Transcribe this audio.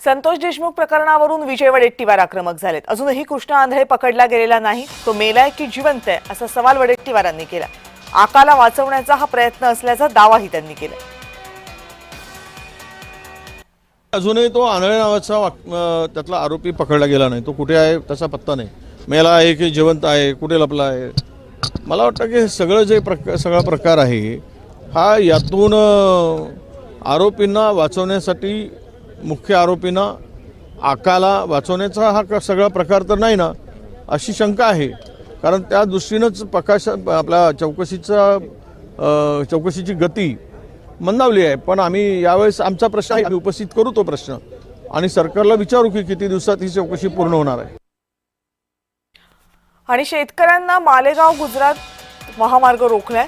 संतोष देशमुख प्रकरणावरून विजय वडेट्टीवार आक्रमक झालेत। अजूनही कृष्ण आंधळे पकडला गेलेला नाही, तो मेलाय की जिवंत आहे असा सवाल वडेट्टीवारांनी केला। आकाला वाचवण्याचा हा प्रयत्न असल्याचा दावाही त्यांनी केला। अजूनही तो आंधळे नावाचा त्यातला आरोपी पकडला गेला नाही। तो कुठे आहे त्याचा पत्ता नाही। मेला आहे की जिवंत आहे, कुठे लपला आहे। मला वाटतं की सगळं जे सगळा प्रकार आहे हा यातून आरोपींना वाचवण्यासाठी, मुख्य आरोपींना आकाला वाचवण्याचा हा सगळा प्रकार तर नाही ना, अशी शंका आहे। कारण त्या दृष्टीनंच आपल्या चौकशीची गती मंदावली आहे। पण आम्ही यावेळेस आमचा प्रश्न आहे, आम्ही उपस्थित करू तो प्रश्न आणि सरकारला विचारू की किती दिवसात ही चौकशी पूर्ण होणार आहे। आणि शेतकऱ्यांना मालेगाव गुजरात महामार्ग रोखलाय।